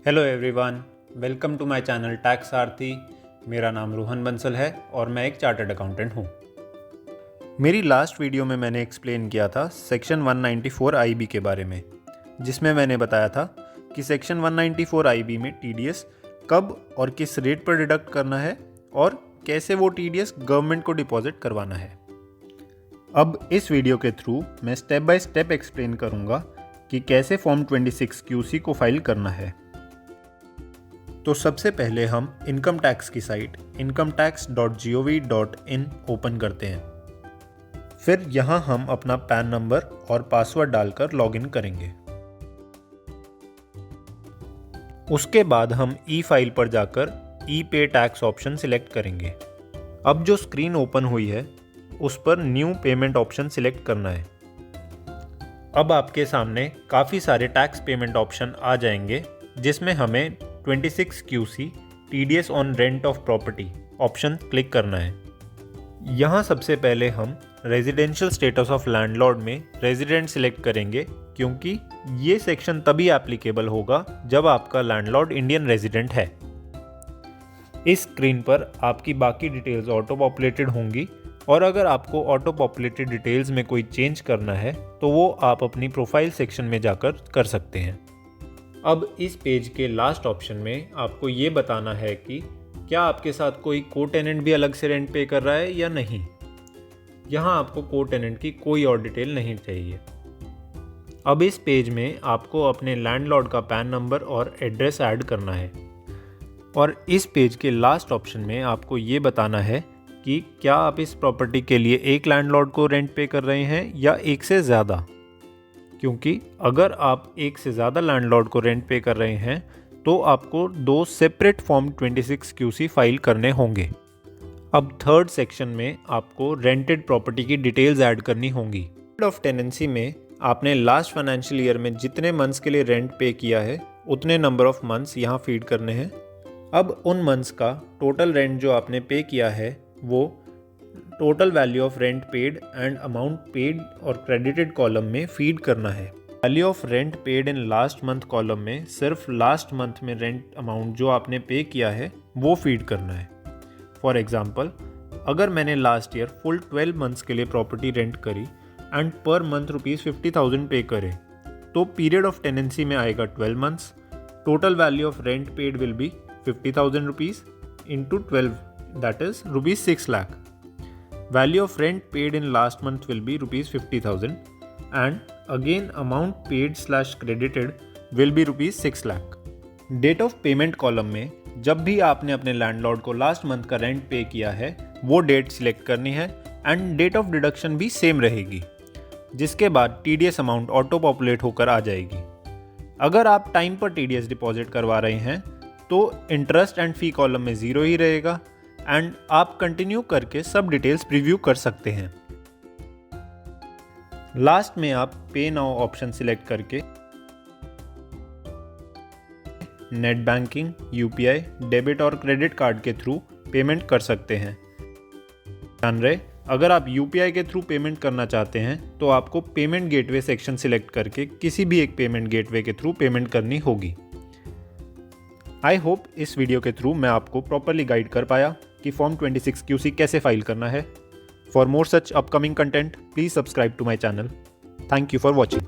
Hello everyone, welcome to my channel tax Sarathi. मेरा नाम रोहन बंसल है और मैं एक चार्टर्ड अकाउंटेंट हूँ। मेरी लास्ट वीडियो में मैंने एक्सप्लेन किया था सेक्शन 194 IB के बारे में, जिसमें मैंने बताया था कि सेक्शन 194 IB में TDS कब और किस रेट पर डिडक्ट करना है और कैसे वो TDS गवर्नमेंट को डिपॉजिट करवाना है। अब इस वीडियो के थ्रू मैं स्टेप बाय स्टेप एक्सप्लेन करूँगा कि कैसे फॉर्म 26 QC को फाइल करना है। तो सबसे पहले हम इनकम टैक्स की साइट incometax.gov.in ओपन करते हैं। फिर यहाँ हम अपना पैन नंबर और पासवर्ड डालकर लॉगिन करेंगे। उसके बाद हम ई फाइल पर जाकर ई पे टैक्स ऑप्शन सिलेक्ट करेंगे। अब जो स्क्रीन ओपन हुई है उस पर न्यू पेमेंट ऑप्शन सिलेक्ट करना है। अब आपके सामने काफ़ी सारे टैक्स पेमेंट ऑप्शन आ जाएंगे, जिसमें हमें 26 QC TDS on rent of property option click करना है। यहाँ सबसे पहले हम रेजिडेंशियल स्टेटस ऑफ लैंडलॉर्ड में रेजिडेंट सिलेक्ट करेंगे, क्योंकि ये सेक्शन तभी एप्लीकेबल होगा जब आपका लैंडलॉर्ड इंडियन रेजिडेंट है। इस स्क्रीन पर आपकी बाकी डिटेल्स ऑटो पॉपुलेटेड होंगी और अगर आपको ऑटो पॉपुलेटेड डिटेल्स में कोई चेंज करना है तो वो आप अपनी प्रोफाइल सेक्शन में जाकर कर सकते हैं। अब इस पेज के लास्ट ऑप्शन में आपको ये बताना है कि क्या आपके साथ कोई को टेनेंट भी अलग से रेंट पे कर रहा है या नहीं। यहाँ आपको को टेनेंट की कोई और डिटेल नहीं चाहिए। अब इस पेज में आपको अपने लैंडलॉर्ड का पैन नंबर और एड्रेस ऐड करना है और इस पेज के लास्ट ऑप्शन में आपको ये बताना है कि क्या आप इस प्रॉपर्टी के लिए एक लैंडलॉर्ड को रेंट पे कर रहे हैं या एक से ज़्यादा, क्योंकि अगर आप एक से ज़्यादा लैंडलॉर्ड को रेंट पे कर रहे हैं तो आपको 2 सेपरेट फॉर्म 26 QC फाइल करने होंगे। अब थर्ड सेक्शन में आपको रेंटेड प्रॉपर्टी की डिटेल्स ऐड करनी होंगी। पीरियड ऑफ टेनेंसी में आपने लास्ट फाइनेंशियल ईयर में जितने मंथ्स के लिए रेंट पे किया है उतने नंबर ऑफ मंथ्स यहाँ फीड करने हैं। अब उन मंथ्स का टोटल रेंट जो आपने पे किया है वो total value of rent paid and amount paid और क्रेडिटेड कॉलम में फीड करना है। Value of rent paid in last month column में सिर्फ लास्ट मंथ में रेंट अमाउंट जो आपने पे किया है वो फीड करना है। फॉर एग्जांपल, अगर मैंने लास्ट ईयर फुल 12 मंथ्स के लिए प्रॉपर्टी रेंट करी एंड पर मंथ ₹50,000 पे करे तो पीरियड ऑफ टेनेंसी में आएगा 12 months. Total value of rent paid will be ₹50,000 into 12, that is ₹6 lakh. Value of rent paid in last month will be ₹50,000 and again amount paid / credited will be ₹6 lakh. Date of payment column में जब भी आपने अपने landlord को last month का rent पे किया है वो डेट सिलेक्ट करनी है एंड डेट ऑफ डिडक्शन भी सेम रहेगी, जिसके बाद TDS अमाउंट ऑटो पॉपुलेट होकर आ जाएगी। अगर आप टाइम पर TDS डिपॉजिट करवा रहे हैं तो इंटरेस्ट एंड फी कॉलम में 0 ही रहेगा एंड आप कंटिन्यू करके सब डिटेल्स प्रीव्यू कर सकते हैं। लास्ट में आप पे नाउ ऑप्शन सिलेक्ट करके नेट बैंकिंग, UPI, डेबिट और क्रेडिट कार्ड के थ्रू पेमेंट कर सकते हैं। ध्यान रहे, अगर आप UPI के थ्रू पेमेंट करना चाहते हैं तो आपको पेमेंट गेटवे सेक्शन सिलेक्ट करके किसी भी एक पेमेंट गेटवे के थ्रू पेमेंट करनी होगी। आई होप इस वीडियो के थ्रू मैं आपको प्रॉपरली गाइड कर पाया कि फॉर्म 26 QC कैसे फाइल करना है। For more such upcoming content please subscribe to my channel. Thank you for watching.